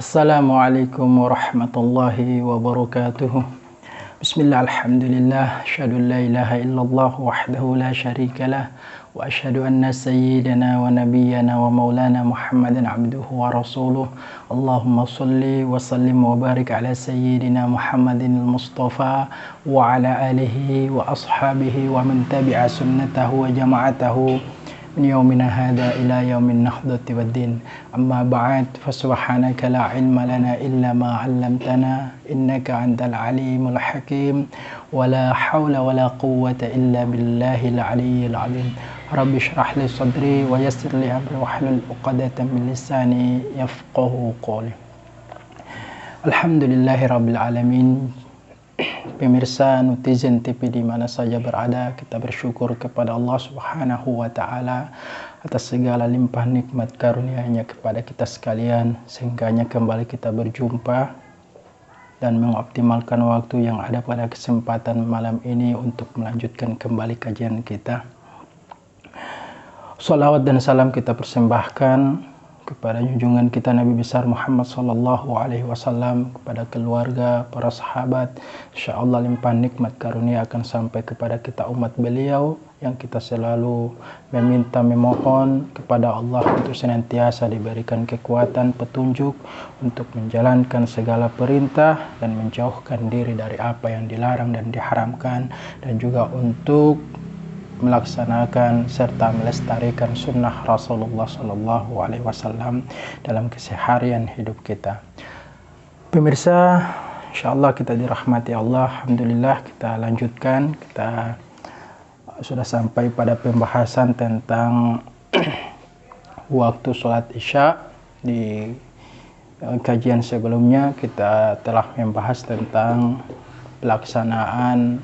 Assalamualaikum warahmatullahi wabarakatuh. Bismillah, alhamdulillah, asyhadu an la ilaha illallah wahdahu la syarikalah wa asyhadu anna sayyidana wa nabiyyana wa maulana Muhammadan abduhu wa rasuluh. Allahumma salli wa sallim wa barik ala sayyidina Muhammadin al-Mustafa wa ala alihi wa ashabihi wa man tabi'a sunnatahu wa jama'atahu min yaumina hadha ila yaumin nahdati waddin. Amma ba'd, fasubhanaka la ilma lana illa ma 'allamtana innaka antal alimul hakim wa la hawla wa la quwwata illa billahil aliyyil azim. Rabbi shrah li sadri wa yassir li amri wahlul 'uqdatam min lisani yafqahu qawli. Alhamdulillahi rabbil alamin. Pemirsa netizen TV di mana saja berada, kita bersyukur kepada Allah Subhanahu wa taala atas segala limpah nikmat karunia-Nya kepada kita sekalian, sehingganya kembali kita berjumpa dan mengoptimalkan waktu yang ada pada kesempatan malam ini untuk melanjutkan kembali kajian kita. Salawat dan salam kita persembahkan kepada junjungan kita Nabi besar Muhammad sallallahu alaihi wasallam, kepada keluarga, para sahabat. Insyaallah limpah nikmat karunia akan sampai kepada kita umat beliau, yang kita selalu memohon kepada Allah untuk senantiasa diberikan kekuatan, petunjuk untuk menjalankan segala perintah dan menjauhkan diri dari apa yang dilarang dan diharamkan, dan juga untuk melaksanakan serta melestarikan sunnah Rasulullah Sallallahu Alaihi Wasallam dalam keseharian hidup kita. Pemirsa, insyaallah kita dirahmati Allah. Alhamdulillah, kita lanjutkan. Kita sudah sampai pada pembahasan tentang waktu sholat isya. Di kajian sebelumnya kita telah membahas tentang pelaksanaan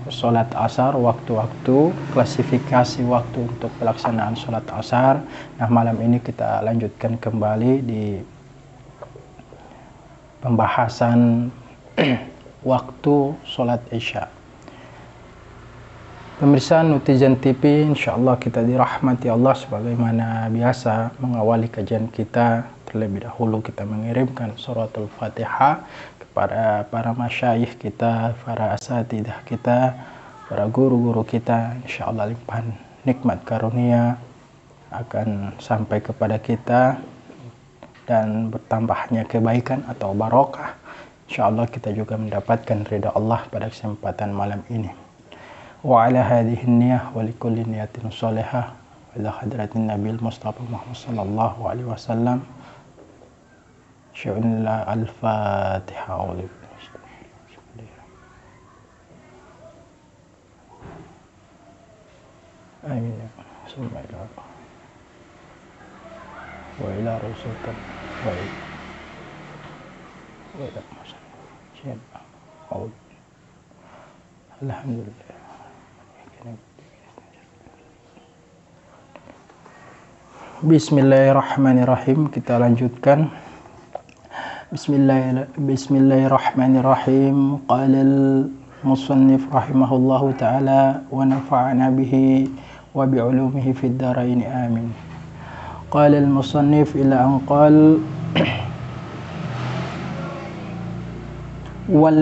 sholat asar, waktu-waktu, klasifikasi waktu untuk pelaksanaan sholat asar. Nah, malam ini kita lanjutkan kembali di pembahasan waktu sholat isya. Pemirsa netizen TV, insyaallah kita dirahmati Allah. Sebagaimana biasa mengawali kajian kita, terlebih dahulu kita mengirimkan suratul Fatihah kepada para masyayikh kita, para asatidah kita, para guru-guru kita. Insyaallah limpahan nikmat karunia akan sampai kepada kita dan bertambahnya kebaikan atau barokah. Insyaallah kita juga mendapatkan ridha Allah pada kesempatan malam ini. Wa ala hadhihi niyyah wa likulli niyatin shalihah wa ila hadratin Nabil Mustafa Muhammad sallallahu alaihi wasallam. Syu'unillah al-Fatihah. Amin. Wa ila rasulkan wa ila alhamdulillah. Bismillahirrahmanirrahim. Kita lanjutkan. Bismillahirrahmanirrahim. Qala al-musannif rahimahullahu ta'ala wa nafa'ana bihi wa bi'ulumihi fid dharain amin. Qala al-musannif ila an qala wal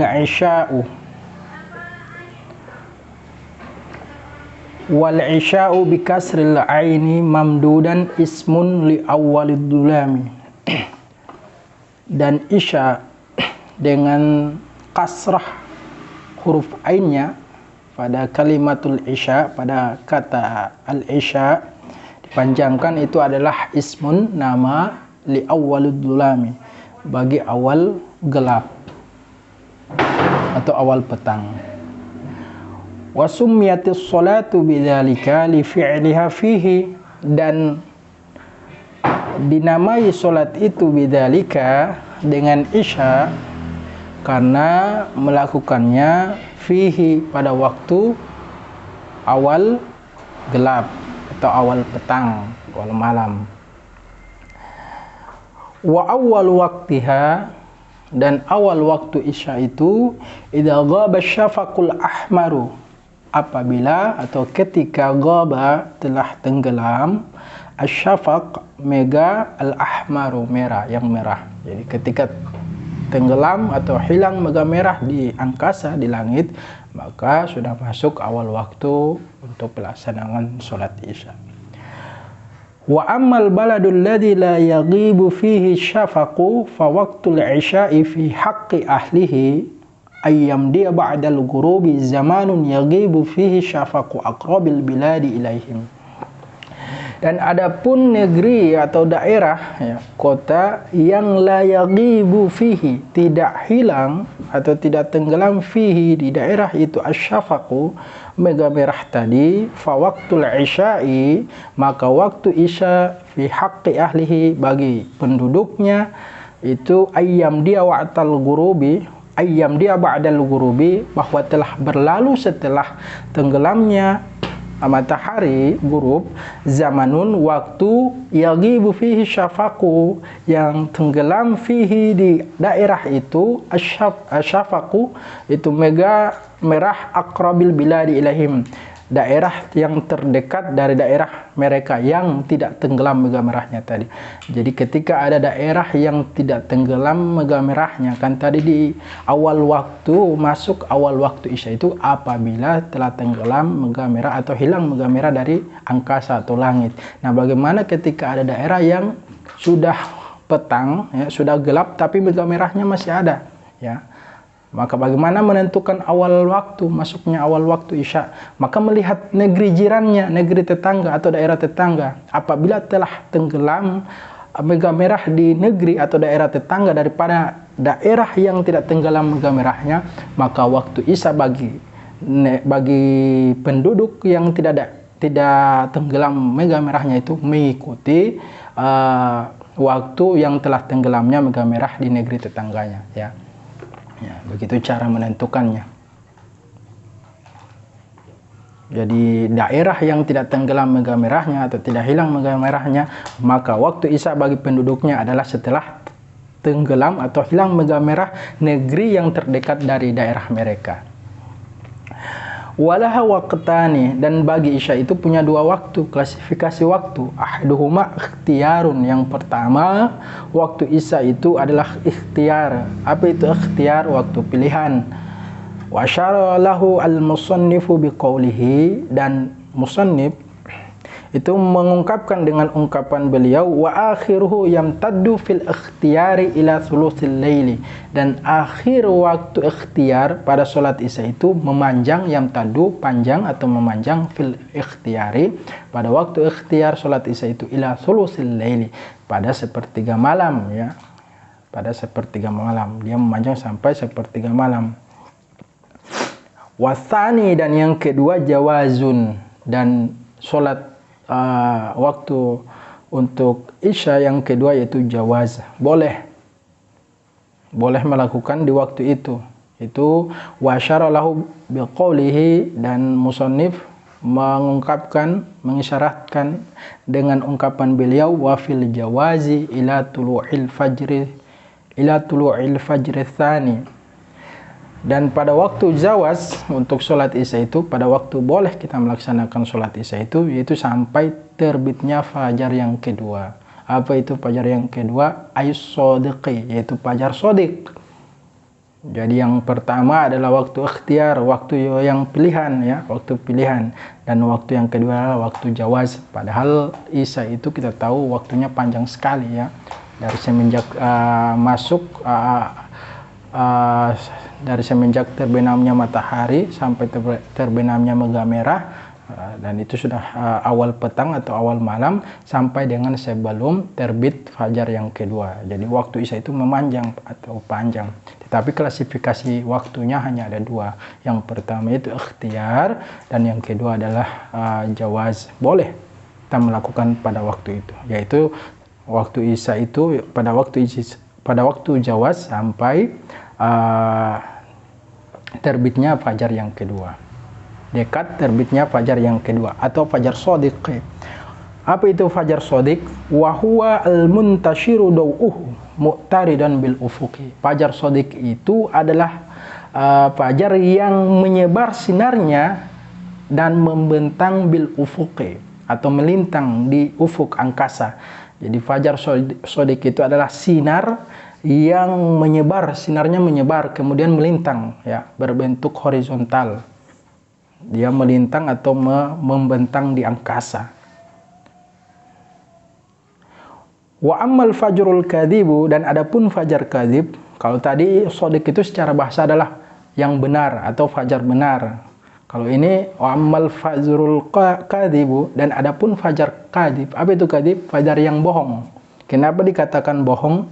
isha'u bi kasril aini mamdudan ismun li awwalid dhulami. Dan isya dengan kasrah huruf ainnya pada kalimatul isya, pada kata al-isya dipanjangkan, itu adalah ismun, nama, li awwalud dhulami, bagi awal gelap atau awal petang. Wa summiyatis sholatu bidzalika li fi'liha fihi, dan dinamai sholat itu bidzalika dengan isya karena melakukannya fihi pada waktu awal gelap atau awal petang, awal malam. Wa awwal waqtiha, dan awal waktu isya itu idza ghaba syafaqul ahmaru, apabila atau ketika ghaba telah tenggelam Asyafaq mega, al-ahmaru merah, yang merah. Jadi ketika tenggelam atau hilang mega merah di angkasa, di langit, maka sudah masuk awal waktu untuk pelaksanaan sholat isya. Wa ammal baladul ladzi la yaghibu fihi syafaqu fa waqtul isya'i fi haqqi ahlihi ayyam dia ba'dal ghurubi zamanun yaghibu fihi syafaqu aqrabil biladi ilaihim. Dan adapun negeri atau daerah, ya, kota yang la yaghibu fihi, tidak hilang atau tidak tenggelam fihi, di daerah itu asyafaqu mega merah tadi, fa waqtul isya'i, maka waktu isya fi haqqi ahlihi, bagi penduduknya itu ayyam dia wa'tal ghurubi, ayyam dia ba'dal ghurubi, bahwa telah berlalu setelah tenggelamnya matahari gurub, zamanun waktu, yaghibu fihi syafaqu, yang tenggelam fihi di daerah itu, asyafaqu itu mega merah, aqrabil biladi ilahim, daerah yang terdekat dari daerah mereka yang tidak tenggelam mega merahnya tadi. Jadi ketika ada daerah yang tidak tenggelam mega merahnya, kan tadi di awal waktu, masuk awal waktu isya itu apabila telah tenggelam mega merah atau hilang mega merah dari angkasa atau langit. Nah, bagaimana ketika ada daerah yang sudah petang, ya, sudah gelap tapi mega merahnya masih ada, ya. Maka bagaimana menentukan awal waktu, masuknya awal waktu isya? Maka melihat negeri jirannya, negeri tetangga atau daerah tetangga. Apabila telah tenggelam mega merah di negeri atau daerah tetangga daripada daerah yang tidak tenggelam mega merahnya, maka waktu isya bagi penduduk yang tidak tenggelam mega merahnya itu mengikuti waktu yang telah tenggelamnya mega merah di negeri tetangganya, ya. Ya, begitu cara menentukannya. Jadi daerah yang tidak tenggelam mega merahnya atau tidak hilang mega merahnya, maka waktu isya bagi penduduknya adalah setelah tenggelam atau hilang mega merah negeri yang terdekat dari daerah mereka. Walaha waqtani, dan bagi isya itu punya dua waktu, klasifikasi waktu. Ahduhuma ikhtiyarun, yang pertama waktu isya itu adalah ikhtiar. Apa itu ikhtiar? Waktu pilihan. Wa asyara lahu al-musannifu biqaulihi, dan musannif itu mengungkapkan dengan ungkapan beliau, wa akhiruhu yamtaddu fil ikhtiyari ila thuluthil laili, dan akhir waktu ikhtiar pada sholat isya itu memanjang, yamtaddu panjang atau memanjang, fil ikhtiyari pada waktu ikhtiar sholat isya itu ila thuluthil laili, pada sepertiga malam, ya, pada sepertiga malam, dia memanjang sampai sepertiga malam. Wasani, dan yang kedua jawazun, dan sholat waktu untuk isya yang kedua yaitu jawaz, boleh melakukan di waktu itu wa syara lahu biqaulihi, dan musannif mengungkapkan, mengisyaratkan dengan ungkapan beliau, wa fil jawazi ila tulu'il fajri tsani, dan pada waktu jawaz untuk sholat isya itu, pada waktu boleh kita melaksanakan sholat isya itu, yaitu sampai terbitnya fajar yang kedua. Apa itu fajar yang kedua? As-shadiqi, yaitu fajar shadiq. Jadi yang pertama adalah waktu ikhtiar, waktu yang pilihan, ya, waktu pilihan. Dan waktu yang kedua adalah waktu jawaz. Padahal isya itu kita tahu waktunya panjang sekali, ya. Dari semenjak dari semenjak terbenamnya matahari sampai terbenamnya mega merah, dan itu sudah awal petang atau awal malam, sampai dengan sebelum terbit fajar yang kedua. Jadi waktu isya itu memanjang atau panjang. Tetapi klasifikasi waktunya hanya ada dua. Yang pertama itu ikhtiar, dan yang kedua adalah jawaz. Boleh kita melakukan pada waktu itu, yaitu waktu isya itu pada waktu jawaz sampai terbitnya fajar yang kedua, dekat terbitnya fajar yang kedua, atau fajar shadiq. Apa itu fajar shadiq? Wa huwa al-muntashiru daw'uhu mu'taridan bil ufuqi. Fajar shadiq itu adalah fajar yang menyebar sinarnya dan membentang bil ufuqi. atau melintang di ufuk angkasa. Jadi fajar sodik itu adalah sinar yang menyebar, sinarnya menyebar kemudian melintang, ya, berbentuk horizontal. Dia melintang atau membentang di angkasa. Wa ammal fajrul kadzibu, dan adapun fajar kadzib, kalau tadi sodik itu secara bahasa adalah yang benar atau fajar benar. Kalau ini wa ammal fajrul kadzibu, dan adapun fajar kadzib. Apa itu kadzib? Fajar yang bohong. Kenapa dikatakan bohong?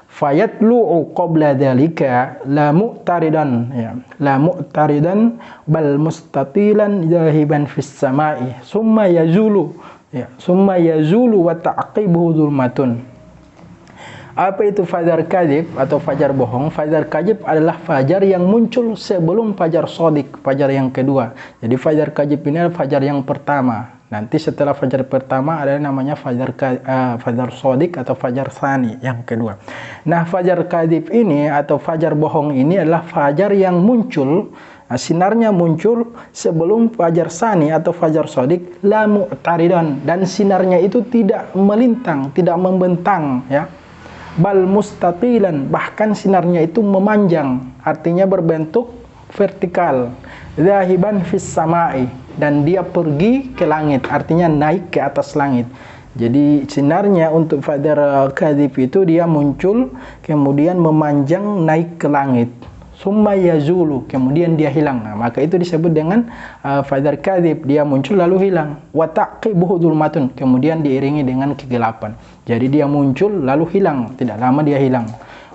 Fayatlu'u qabla dzalika la mu'taridan, ya, la mu'taridan bal mustatilan zahiban fis sama'i summa yazulu, ya, summa yazulu wa ta'qibuhu dzulmatun. Apa itu fajar kadzib atau fajar bohong? Fajar kadzib adalah fajar yang muncul sebelum fajar sodik, fajar yang kedua. Jadi fajar kadzib ini adalah fajar yang pertama. Nanti setelah fajar pertama ada namanya fajar sodik atau fajar tsani yang kedua. Nah, fajar kadzib ini atau fajar bohong ini adalah fajar yang muncul, sinarnya muncul sebelum fajar tsani atau fajar sodik, la mu'taridan, dan sinarnya itu tidak melintang, tidak membentang, ya. Bal mustatilan, bahkan sinarnya itu memanjang, artinya berbentuk vertikal. Zahiban fis sama'i, dan dia pergi ke langit, artinya naik ke atas langit. Jadi sinarnya untuk fajar kadzib itu dia muncul kemudian memanjang naik ke langit. Summa yazulu, kemudian dia hilang. Nah, maka itu disebut dengan fajar kadzib, dia muncul lalu hilang. Wa taqibuhu dzulmatun, kemudian diiringi dengan kegelapan. Jadi dia muncul lalu hilang, tidak lama dia hilang.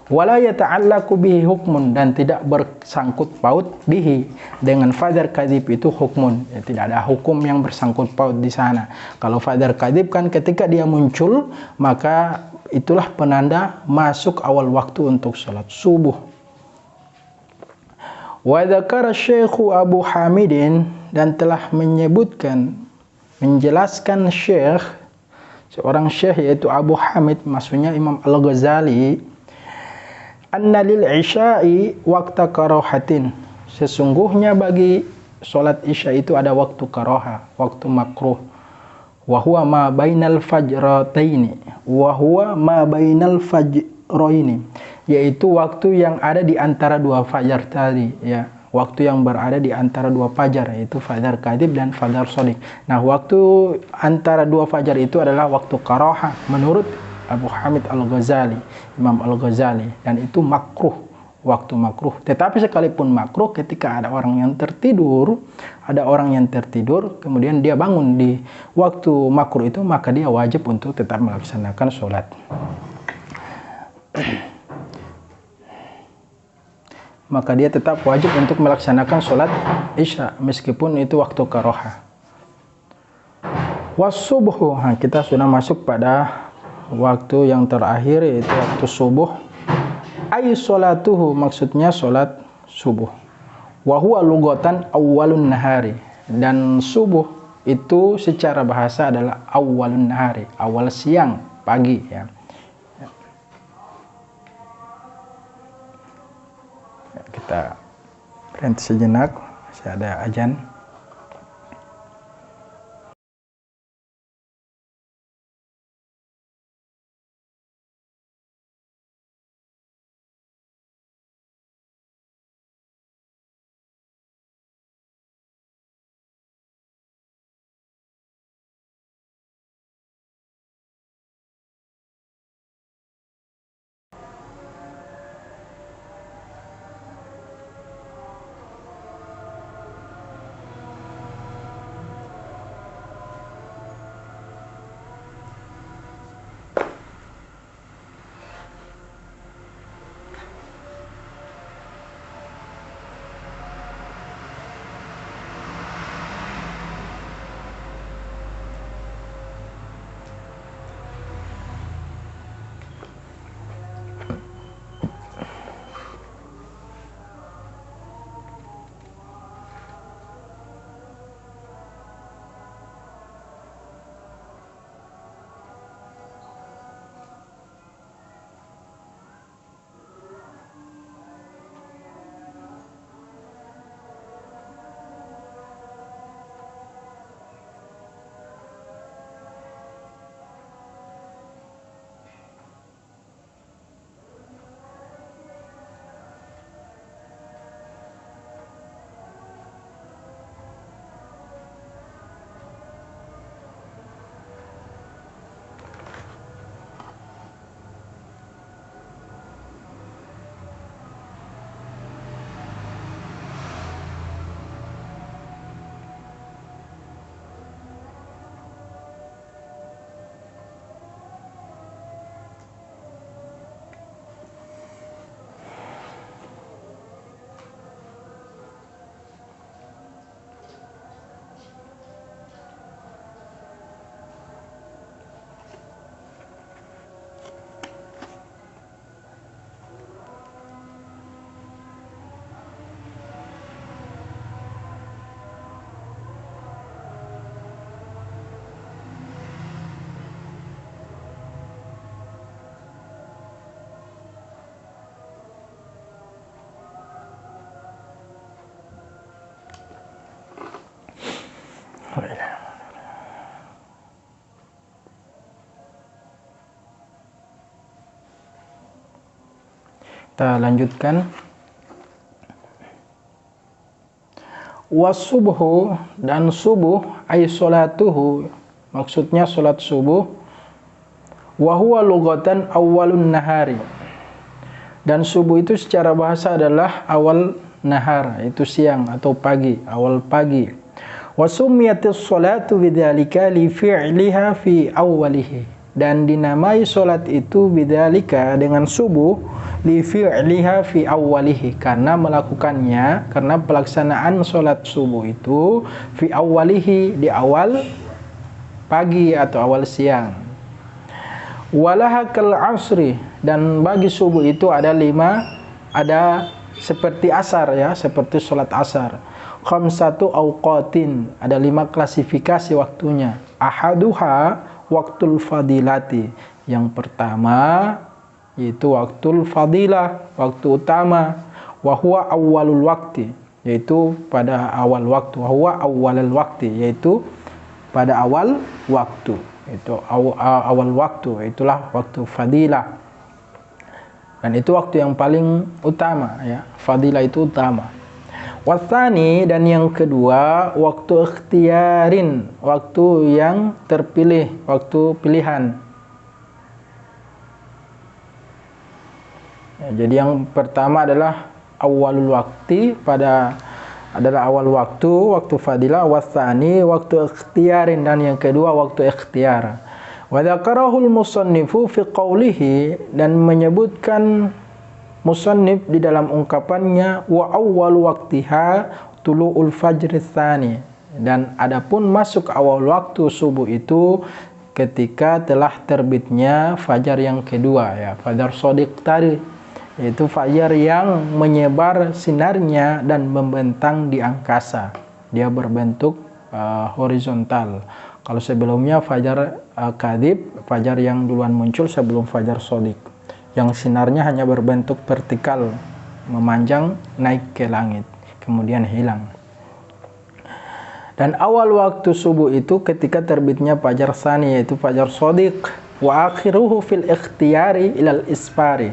Wala yata'allaqu bihi hukmun, dan tidak bersangkut paut bihi, dengan fajar kadzib itu hukmun, ya, tidak ada hukum yang bersangkut paut di sana. Kalau fajar kadzib kan ketika dia muncul, maka itulah penanda masuk awal waktu untuk salat subuh. Wa dzakara Syekh Abu Hamidin, dan telah menyebutkan, menjelaskan Syekh, seorang Syekh yaitu Abu Hamid, maksudnya Imam Al-Ghazali, anna lil isya'i waqta karahatin, sesungguhnya bagi salat isya itu ada waktu karaha, waktu makruh. Wa huwa ma bainal fajrataini, wa huwa ma bainal fajraini, yaitu waktu yang ada di antara dua fajar tadi, ya, waktu yang berada di antara dua fajar, yaitu fajar kadzib dan fajar sodik. Nah, waktu antara dua fajar itu adalah waktu karaha menurut Abu Hamid Al-Ghazali, Imam Al-Ghazali, dan itu makruh, waktu makruh. Tetapi sekalipun makruh, ketika ada orang yang tertidur, kemudian dia bangun di waktu makruh itu, maka dia wajib untuk tetap melaksanakan sholat. Maka dia tetap wajib untuk melaksanakan sholat isya meskipun itu waktu karaha. Wasubuh, kita sudah masuk pada waktu yang terakhir, yaitu waktu subuh. Ay sholatuhu, maksudnya sholat subuh. Wa huwa lughatan awwalun nahari, dan subuh itu secara bahasa adalah awwalun nahari, awal siang, pagi, ya. Kita berhenti sejenak, masih ada azan. Kita lanjutkan. Wasubhu, dan subuh, ay sholatuhu, maksudnya sholat subuh. Wa huwa lughatan awwalun nahari, dan subuh itu secara bahasa adalah awal nahar, itu siang atau pagi, awal pagi. Wa summiyatis sholatu bidzalika li fi'liha fi awwalihi, dan dinamai sholat itu bidzalika dengan subuh, li fi'liha fi awwalihi, karena melakukannya, karena pelaksanaan sholat subuh itu fi awwalihi, di awal pagi atau awal siang. Walaha kal asri, dan bagi subuh itu ada seperti asar ya, seperti sholat asar. Khamsatu awqatin, ada 5 klasifikasi waktunya. Ahaduha waktul fadilati, yang pertama yaitu waktul fadilah, waktu utama. Wa huwa awwalul waqti, yaitu pada awal waktu. Wa huwa awwalul waqti, yaitu pada awal waktu. Itu awal waktu, itulah waktu fadilah, dan itu waktu yang paling utama ya, fadilah itu utama. Watsani, dan yang kedua waktu ikhtiyarin, waktu yang terpilih, waktu pilihan ya. Jadi yang pertama adalah awalul waqti, adalah awal waktu, waktu fadilah. Watsani waktu ikhtiyarin, dan yang kedua waktu ikhtiar. Wa dzakarahul musannifu fi qawlihi, dan menyebutkan musannif di dalam ungkapannya, wa awwalu waqtiha tulu'ul fajr tsani, dan adapun masuk awal waktu subuh itu ketika telah terbitnya fajar yang kedua ya, fajar shadiq tadi, yaitu fajar yang menyebar sinarnya dan membentang di angkasa. Dia berbentuk horizontal. Kalau sebelumnya fajar kadhib, fajar yang duluan muncul sebelum fajar shadiq, yang sinarnya hanya berbentuk vertikal, memanjang naik ke langit, kemudian hilang. Dan awal waktu subuh itu ketika terbitnya fajar tsani, yaitu fajar shadiq. Wa akhiruhu fil ikhtiyari ilal isfari,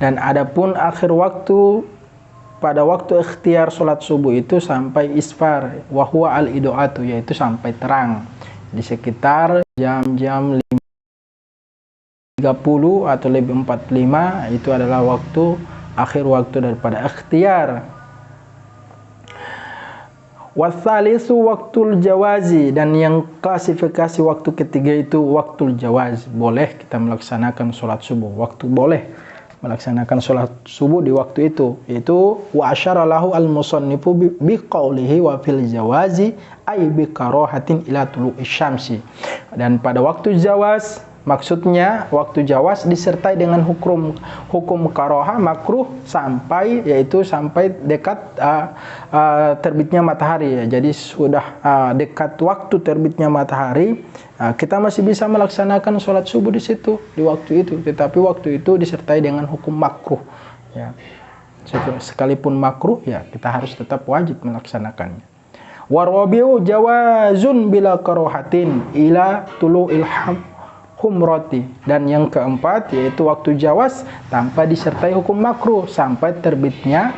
dan adapun akhir waktu pada waktu ikhtiar sholat subuh itu sampai isfar. Wa huwa al idoatu, yaitu sampai terang, di sekitar jam-jam 30 atau lebih 45, itu adalah waktu akhir waktu daripada ikhtiar. Watsalisu waktul jawazi, dan yang klasifikasi waktu ketiga itu waktul jawaz, boleh kita melaksanakan sholat subuh, waktu boleh melaksanakan sholat subuh di waktu itu, yaitu wa asyara lahu al musannifu bi qawlihi wa fil jawazi ay bi karahatin ila tulu'i syamsi. Dan pada waktu jawaz, maksudnya waktu jawaz disertai dengan hukum karaha, makruh, sampai, yaitu sampai dekat terbitnya matahari ya. Jadi sudah dekat waktu terbitnya matahari, kita masih bisa melaksanakan sholat subuh di situ, di waktu itu. Tetapi waktu itu disertai dengan hukum makruh ya. Sekalipun makruh ya, kita harus tetap wajib melaksanakannya. Warabiu jawazun bila karahatin ila tulu'il humrati, dan yang keempat yaitu waktu jawaz tanpa disertai hukum makruh sampai terbitnya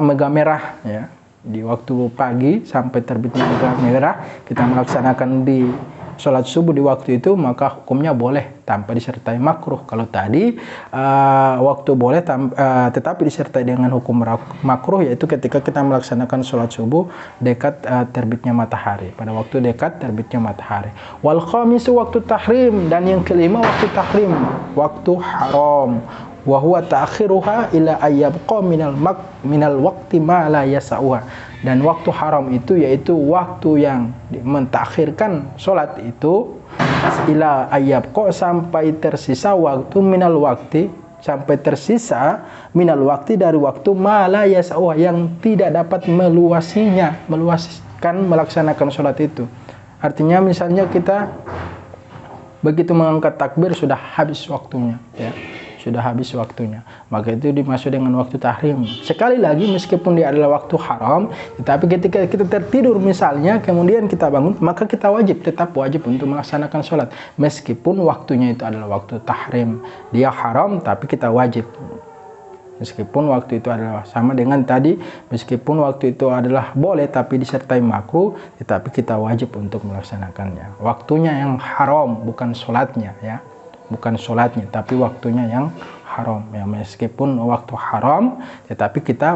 mega merah ya. Di waktu pagi sampai terbitnya mega merah kita melaksanakan di sholat subuh di waktu itu, maka hukumnya boleh tanpa disertai makruh. Kalau tadi waktu boleh tetapi disertai dengan hukum makruh, yaitu ketika kita melaksanakan sholat subuh dekat terbitnya matahari, pada waktu dekat terbitnya matahari. Wal khamisu waktu tahrim, dan yang kelima waktu tahrim, waktu haram. Wa huwa ta'khiruha ila ayyabqa minal waqti ma la yasa'uha, dan waktu haram itu yaitu waktu yang mentakhirkan sholat itu ila ayyabqa, sampai tersisa waktu minal waqti, sampai tersisa minal waqti dari waktu ma la yasa'uha, yang tidak dapat meluaskan melaksanakan sholat itu. Artinya misalnya kita begitu mengangkat takbir sudah habis waktunya ya, sudah habis waktunya, maka itu dimaksud dengan waktu tahrim. Sekali lagi, meskipun dia adalah waktu haram, tetapi ketika kita tertidur misalnya kemudian kita bangun, maka kita tetap wajib untuk melaksanakan sholat meskipun waktunya itu adalah waktu tahrim. Dia haram tapi kita wajib Meskipun waktu itu adalah sama dengan tadi, meskipun waktu itu adalah boleh tapi disertai makruh, tetapi kita wajib untuk melaksanakannya. Waktunya yang haram, bukan sholatnya ya, bukan sholatnya, tapi waktunya yang haram ya. Meskipun waktu haram, tetapi kita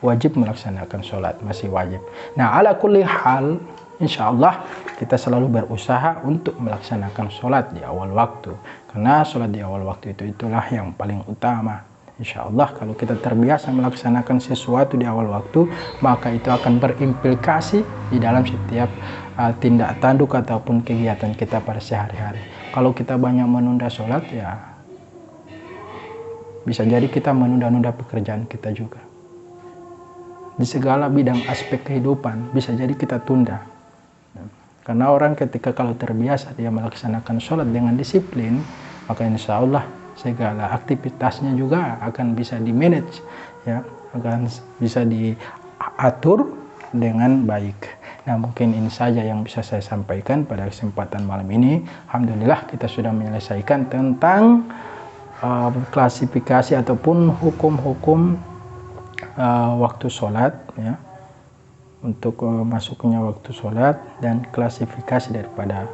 wajib melaksanakan sholat, masih wajib. Nah, ala kulli hal, insya Allah kita selalu berusaha untuk melaksanakan sholat di awal waktu, karena sholat di awal waktu itulah yang paling utama. Insya Allah kalau kita terbiasa melaksanakan sesuatu di awal waktu, maka itu akan berimplikasi di dalam setiap tindak tanduk ataupun kegiatan kita pada sehari-hari. Kalau kita banyak menunda sholat, ya bisa jadi kita menunda-nunda pekerjaan kita juga. Di segala bidang aspek kehidupan bisa jadi kita tunda. Karena orang ketika kalau terbiasa dia melaksanakan sholat dengan disiplin, maka insya Allah segala aktivitasnya juga akan bisa di-manage ya, akan bisa diatur dengan baik. Nah, mungkin ini saja yang bisa saya sampaikan pada kesempatan malam ini. Alhamdulillah kita sudah menyelesaikan tentang klasifikasi ataupun hukum-hukum waktu sholat ya, untuk masuknya waktu sholat dan klasifikasi daripada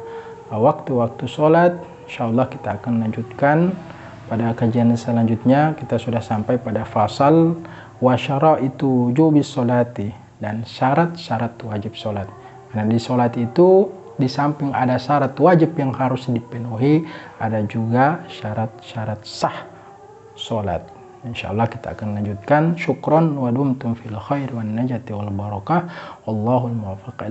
waktu-waktu sholat. Insya Allah kita akan lanjutkan pada kajian selanjutnya. Kita sudah sampai pada fasal wa syaraitu wujubis sholati, dan syarat-syarat wajib sholat. Karena di sholat itu di samping ada syarat wajib yang harus dipenuhi, ada juga syarat-syarat sah sholat. Insya Allah kita akan lanjutkan. Syukron wa dumtum fil khair wan najati wal barakah. Wallahul muwaffiq.